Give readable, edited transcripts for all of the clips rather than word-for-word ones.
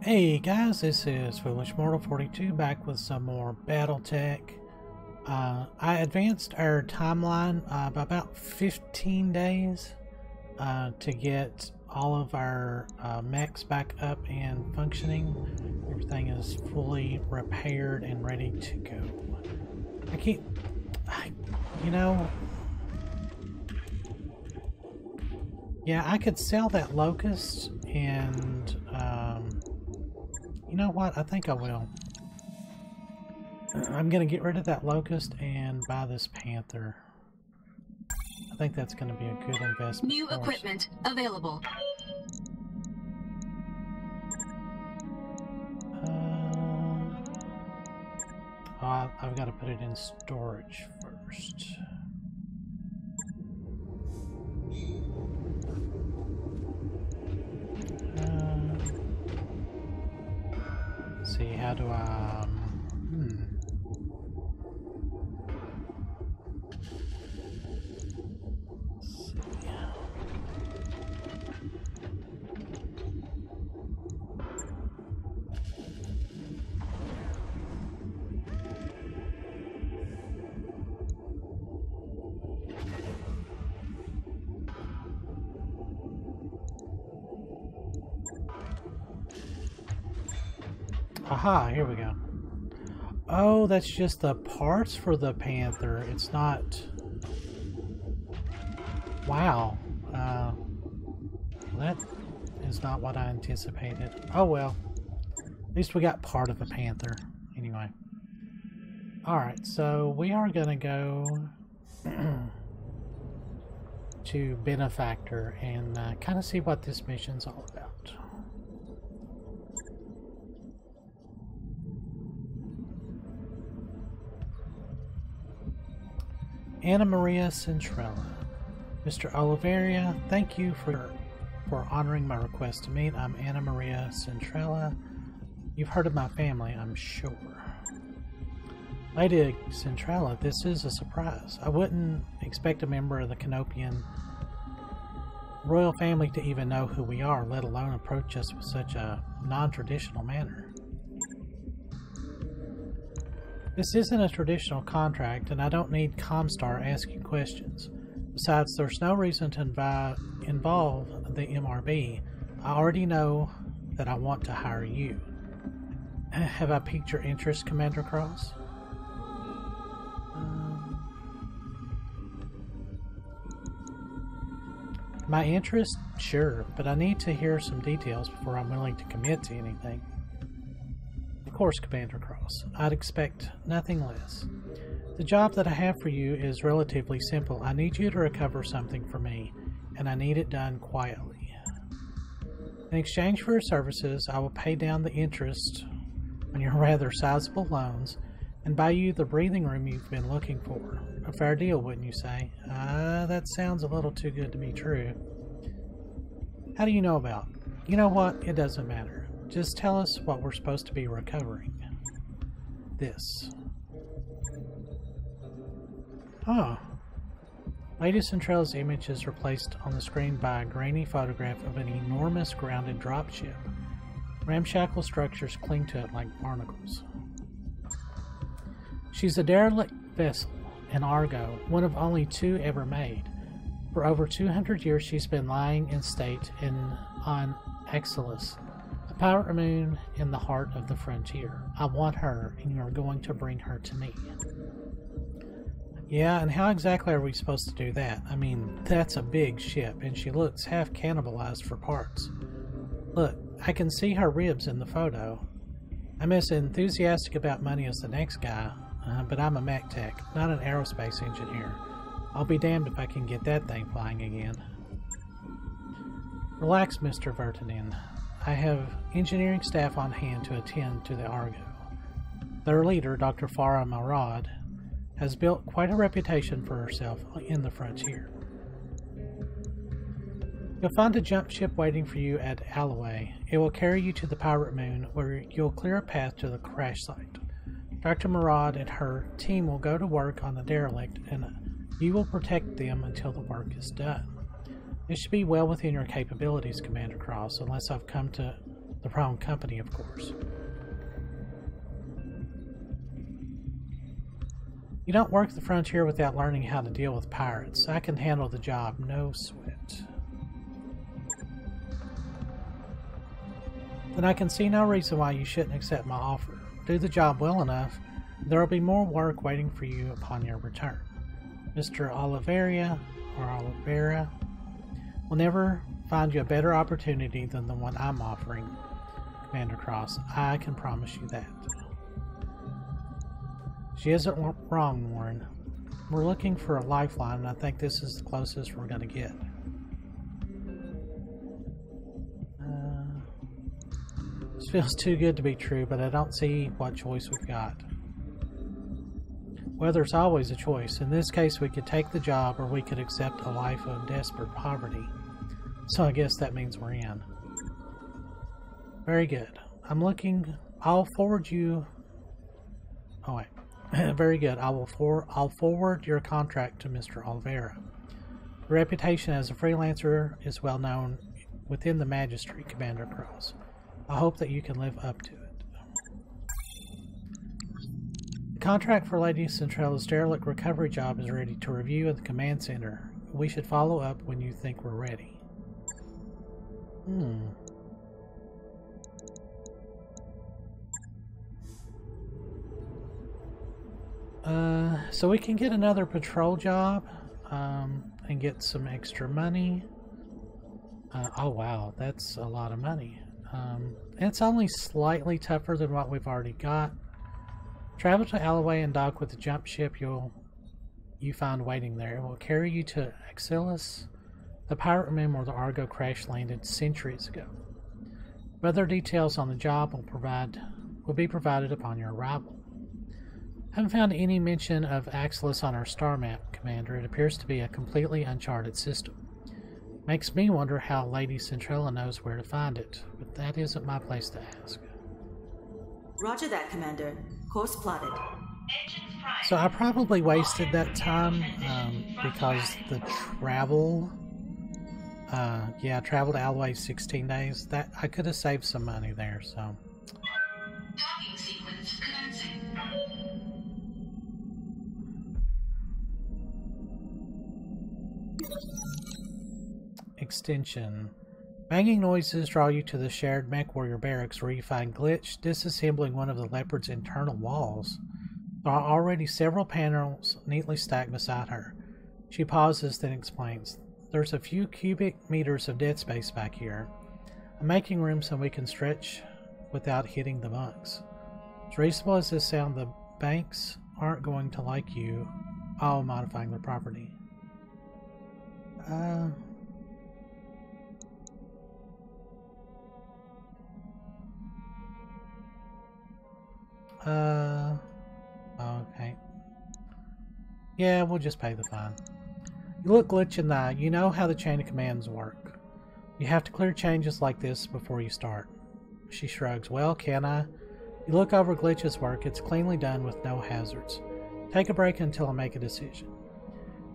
Hey guys, this is Foolish Mortal 42 back with some more Battletech. I advanced our timeline by about 15 days to get all of our mechs back up and functioning. Everything is fully repaired and ready to go. Yeah, I could sell that locust and you know what? I think I will. I'm going to get rid of that locust and buy this panther. I think that's going to be a good investment. New equipment available. I've got to put it in storage first. See, how do I aha, here we go. Oh, that's just the parts for the panther. It's not... Wow. That is not what I anticipated. Oh well. At least we got part of a panther. Anyway. Alright, so we are going to go to Benefactor and kind of see what this mission's all about. Anna Maria Centrella. Mr. Oliveria, thank you for honoring my request to meet. I'm Anna Maria Centrella. You've heard of my family, I'm sure. Lady Centrella, this is a surprise. I wouldn't expect a member of the Canopian royal family to even know who we are, let alone approach us with such a non-traditional manner. This isn't a traditional contract, and I don't need Comstar asking questions. Besides, there's no reason to involve the MRB. I already know that I want to hire you. Have I piqued your interest, Commander Cross? My interest? Sure, but I need to hear some details before I'm willing to commit to anything. Of course, Commander Cross. I'd expect nothing less. The job that I have for you is relatively simple. I need you to recover something for me, and I need it done quietly. In exchange for your services, I will pay down the interest on your rather sizable loans and buy you the breathing room you've been looking for. A fair deal, wouldn't you say? That sounds a little too good to be true. How do you know about? You know what? It doesn't matter. Just tell us what we're supposed to be recovering. This. Oh. Lady Centrale's image is replaced on the screen by a grainy photograph of an enormous grounded dropship. Ramshackle structures cling to it like barnacles. She's a derelict vessel, an Argo, one of only two ever made. For over 200 years she's been lying in state on Exilus, a pirate moon in the heart of the frontier. I want her, and you are going to bring her to me. Yeah, and how exactly are we supposed to do that? I mean, that's a big ship, and she looks half cannibalized for parts. Look, I can see her ribs in the photo. I'm as enthusiastic about money as the next guy, but I'm a mech tech, not an aerospace engineer. I'll be damned if I can get that thing flying again. Relax, Mr. Vertinen. I have engineering staff on hand to attend to the Argo. Their leader, Dr. Farah Marad, has built quite a reputation for herself in the frontier. You'll find a jump ship waiting for you at Alloway. It will carry you to the pirate moon, where you'll clear a path to the crash site. Dr. Marad and her team will go to work on the derelict, and you will protect them until the work is done. This should be well within your capabilities, Commander Cross, unless I've come to The wrong company, of course. You don't work the frontier without learning how to deal with pirates. I can handle the job, no sweat. Then I can see no reason why you shouldn't accept my offer. Do the job well enough, there will be more work waiting for you upon your return. Mr. Oliveira will never find you a better opportunity than the one I'm offering, Commander Cross. I can promise you that. She isn't wrong, Warren. We're looking for a lifeline, and I think this is the closest we're going to get. This feels too good to be true, but I don't see what choice we've got. Well, there's always a choice. In this case, we could take the job, or we could accept a life of desperate poverty. So I guess that means we're in. Very good. I'll forward you... Oh, wait. Very good. I'll forward your contract to Mr. Oliveira. Your reputation as a freelancer is well known within the Magistracy, Commander Cross. I hope that you can live up to it. The contract for Lady Centrale's derelict recovery job is ready to review at the command center. We should follow up when you think we're ready. So we can get another patrol job and get some extra money. Oh wow, that's a lot of money. It's only slightly tougher than what we've already got. Travel to Alloway and dock with the jump ship you find waiting there. It will carry you to Axilus, the pirate rim where the Argo crash landed centuries ago. Further details on the job will be provided upon your arrival. Haven't found any mention of Axilus on our star map, Commander. It appears to be a completely uncharted system. Makes me wonder how Lady Centrella knows where to find it, but that isn't my place to ask. Roger that, Commander. Course plotted. So I probably wasted that time because the travel... yeah, I traveled to Alloway 16 days. That I could have saved some money there, so... Docking sequence commencing. Extension. Banging noises draw you to the shared mech warrior barracks where you find Glitch disassembling one of the leopard's internal walls. There are already several panels neatly stacked beside her. She pauses, then explains. There's a few cubic meters of dead space back here. I'm making room so we can stretch without hitting the bunks. As reasonable as this sounds, the banks aren't going to like you all modifying their property. Okay. Yeah, we'll just pay the fine. You look Glitch in the eye. You know how the chain of commands work. You have to clear changes like this before you start. She shrugs. Well, can I? You look over Glitch's work. It's cleanly done with no hazards. Take a break until I make a decision.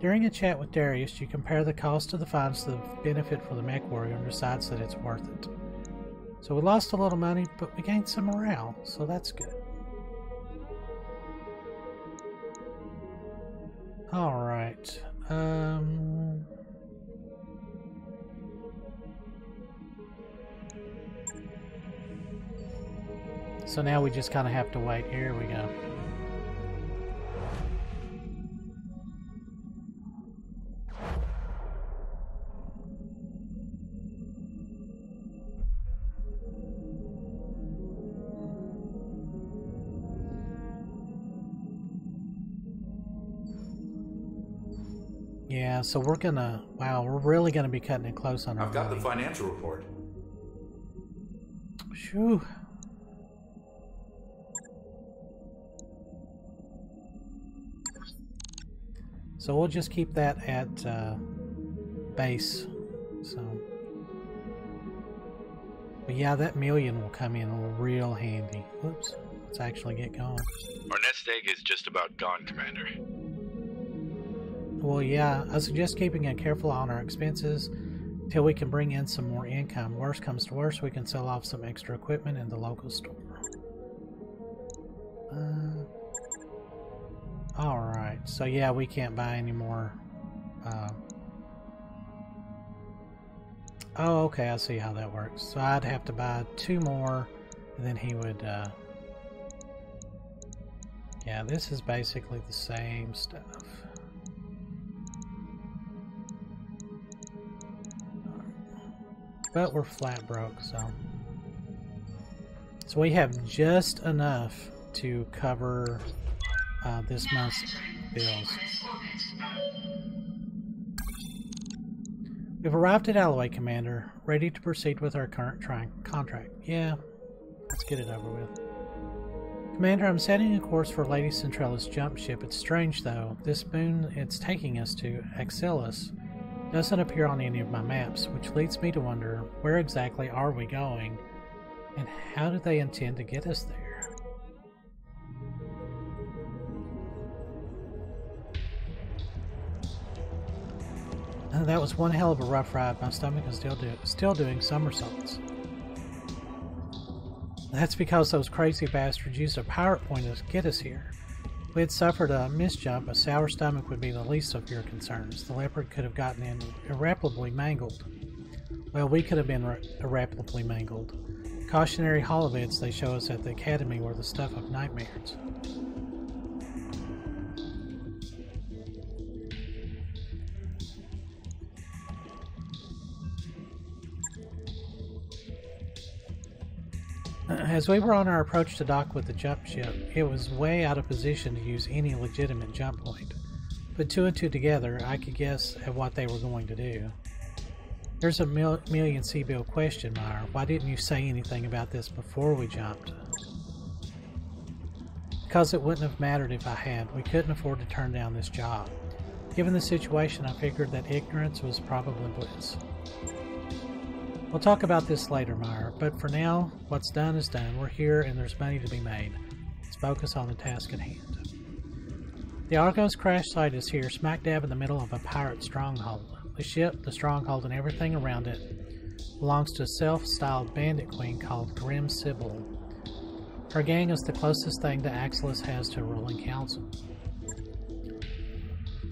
During a chat with Darius, you compare the cost of the fines to the benefit for the mech warrior and decides that it's worth it. So we lost a little money, but we gained some morale, so that's good. Alright. So now we just kind of have to wait. Here we go. Yeah, so we're gonna... Wow, we're really gonna be cutting it close on our I've got money. the financial report. Phew. So we'll just keep that at base. So, but yeah, that million will come in real handy. Whoops, let's actually get going. Our nest egg is just about gone, Commander. Well, yeah, I suggest keeping a careful eye on our expenses. till we can bring in some more income. Worst comes to worst, we can sell off some extra equipment in the local store. Alright, so yeah, we can't buy any more. Oh, okay, I see how that works. So I'd have to buy 2 more, and then he would... Yeah, this is basically the same stuff. But we're flat broke, so... So we have just enough to cover this month's bills. We've arrived at Alloway, Commander, ready to proceed with our current contract. Yeah, let's get it over with. Commander, I'm setting a course for Lady Centralis' jump ship. It's strange, though. This moon it's taking us to, Axelis, doesn't appear on any of my maps, which leads me to wonder, where exactly are we going, and how do they intend to get us there? That was one hell of a rough ride. My stomach is still doing somersaults. That's because those crazy bastards used a pirate point to get us here. If we had suffered a misjump, a sour stomach would be the least of your concerns. The leopard could have gotten in irreparably mangled. Well, we could have been irreparably mangled. Cautionary holovids they show us at the academy were the stuff of nightmares. As we were on our approach to dock with the jump ship, it was way out of position to use any legitimate jump point. Put 2 and 2 together, I could guess at what they were going to do. There's a million C-bill question, Meyer. Why didn't you say anything about this before we jumped? Because it wouldn't have mattered if I had. We couldn't afford to turn down this job. Given the situation, I figured that ignorance was probably bliss. We'll talk about this later, Meyer, but for now, what's done is done. We're here and there's money to be made. Let's focus on the task at hand. The Argos crash site is here, smack dab in the middle of a pirate stronghold. The ship, the stronghold, and everything around it belongs to a self-styled bandit queen called Grim Sybil. Her gang is the closest thing that Axelis has to a ruling council.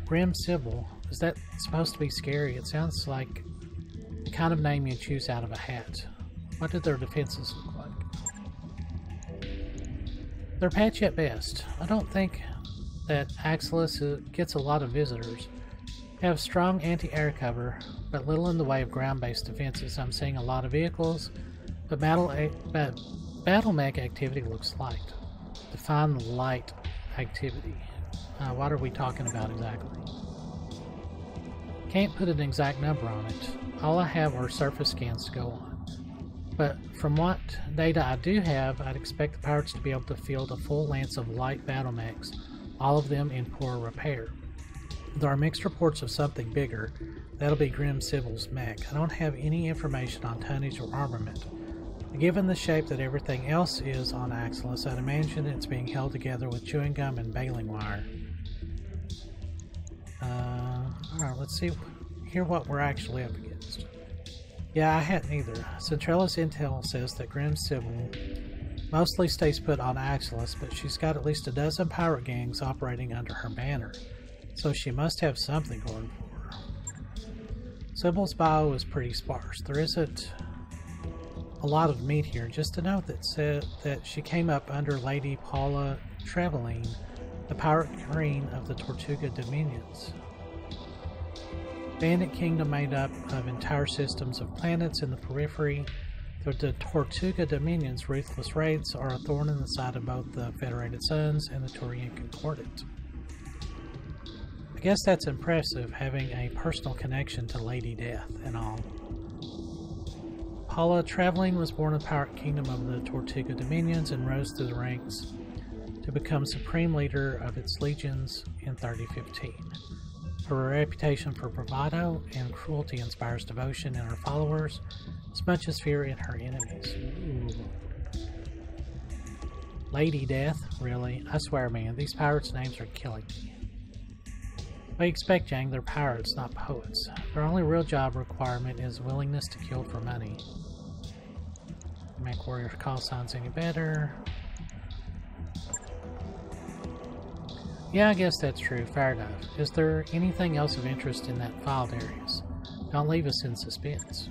Grim Sybil? Is that supposed to be scary? It sounds like the kind of name you choose out of a hat. What do their defenses look like? They're patchy at best. I don't think that Axelis gets a lot of visitors. They have strong anti-air cover, but little in the way of ground-based defenses. I'm seeing a lot of vehicles, but battle mech activity looks light. Define light activity. What are we talking about exactly? Can't put an exact number on it. All I have are surface scans to go on. But from what data I do have, I'd expect the pirates to be able to field a full lance of light battle mechs, all of them in poor repair. There are mixed reports of something bigger. That'll be Grim Sybil's mech. I don't have any information on tonnage or armament. Given the shape that everything else is on Axelis, I'd imagine it's being held together with chewing gum and baling wire. Alright, let's hear what we're actually up against. Yeah, I hadn't either. Centralis Intel says that Grim Sybil mostly stays put on Axelis, but she's got at least a dozen pirate gangs operating under her banner, so she must have something going for her. Sybil's bio is pretty sparse. There isn't a lot of meat here, just a note that said that she came up under Lady Paula Trevelyan, the pirate queen of the Tortuga Dominions. Bandit kingdom made up of entire systems of planets in the periphery. The Tortuga Dominion's ruthless raids are a thorn in the side of both the Federated Suns and the Turian Concordat. I guess that's impressive, having a personal connection to Lady Death and all. Paula Trevelyan was born in the pirate kingdom of the Tortuga Dominions and rose through the ranks to become supreme leader of its legions in 3015. Her reputation for bravado and cruelty inspires devotion in her followers as much as fear in her enemies. Ooh. Lady Death? Really? I swear, man, these pirates' names are killing me. We expect, Yang, they're pirates, not poets. Their only real job requirement is willingness to kill for money. Make warrior call signs any better. Yeah, I guess that's true. Fair enough. Is there anything else of interest in that filed areas? Don't leave us in suspense.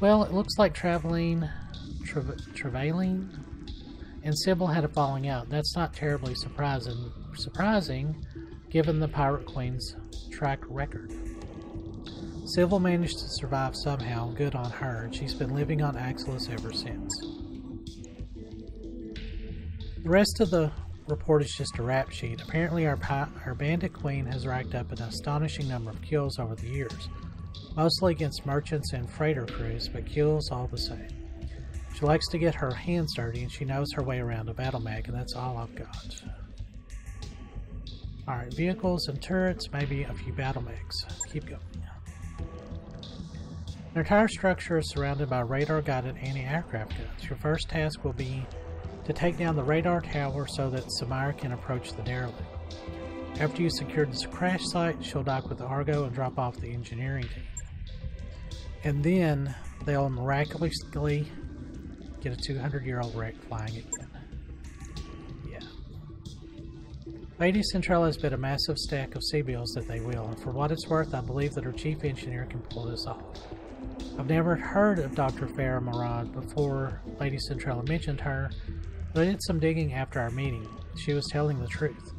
Well, it looks like Travailing and Sybil had a falling out. That's not terribly surprising given the Pirate Queen's track record. Sybil managed to survive somehow, good on her, and she's been living on Axelis ever since. The rest of the report is just a rap sheet. Apparently our bandit queen has racked up an astonishing number of kills over the years, mostly against merchants and freighter crews, but kills all the same. She likes to get her hands dirty, and she knows her way around a battle mag, and that's all I've got. Alright, vehicles and turrets, maybe a few battle mags. Keep going. The entire structure is surrounded by radar-guided anti-aircraft guns. Your first task will be to take down the radar tower so that Samira can approach the derelict. After you secure the crash site, she'll dock with the Argo and drop off the engineering team. And then they'll miraculously get a 200-year-old wreck flying again. Yeah. Lady Centrella has been a massive stack of C-bills that they will, and for what it's worth, I believe that her chief engineer can pull this off. I've never heard of Dr. Farah Murad before Lady Centrella mentioned her, but I did some digging after our meeting. She was telling the truth.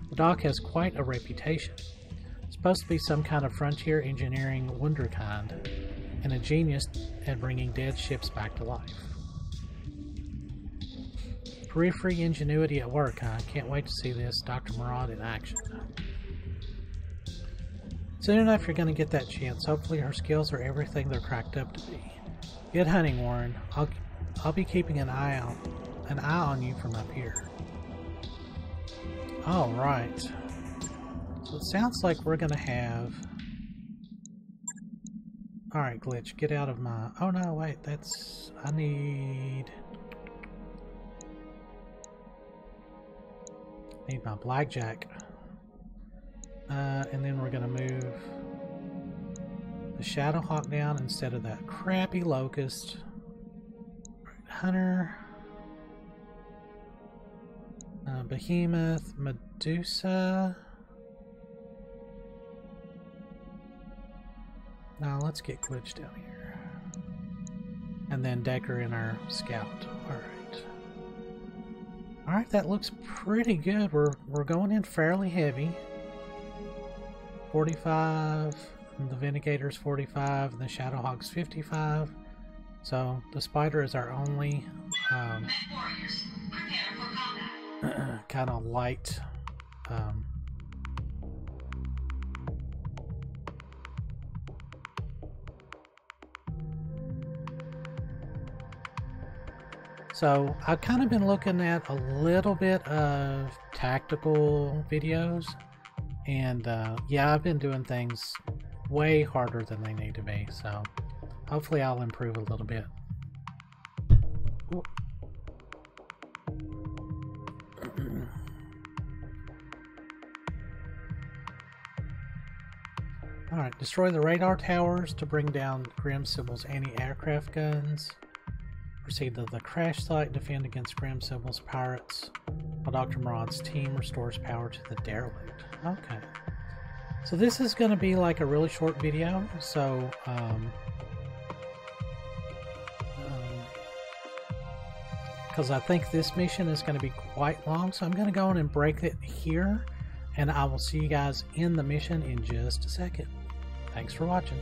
The doc has quite a reputation. It's supposed to be some kind of frontier engineering wunderkind, and a genius at bringing dead ships back to life. Periphery ingenuity at work, huh? Can't wait to see this Dr. Murad in action. Soon enough you're going to get that chance. Hopefully her skills are everything they're cracked up to be. Good hunting, Warren. I'll be keeping an eye on you from up here. Alright. So it sounds like we're going to have... Alright, Glitch, get out of my... Oh no, wait, that's... I need my blackjack. And then we're going to move the Shadowhawk down instead of that crappy Locust. Hunter. Behemoth. Medusa. Now let's get Glitch down here. And then Decker in our Scout. Alright. Alright, that looks pretty good. We're going in fairly heavy. 45, and the Vindicator's 45, and the Shadowhawk's 55. So the Spider is our only Warriors, prepare for combat. kind of light so I've kind of been looking at a little bit of tactical videos. And yeah, I've been doing things way harder than they need to be, so hopefully I'll improve a little bit. Alright, destroy the radar towers to bring down Grim Sibyl's anti-aircraft guns. Proceed to the crash site, defend against Grim Sibyl's pirates, while Dr. Murad's team restores power to the derelict. Okay. So this is going to be like a really short video, so because I think this mission is going to be quite long, so I'm going to go on and break it here, and I will see you guys in the mission in just a second. Thanks for watching.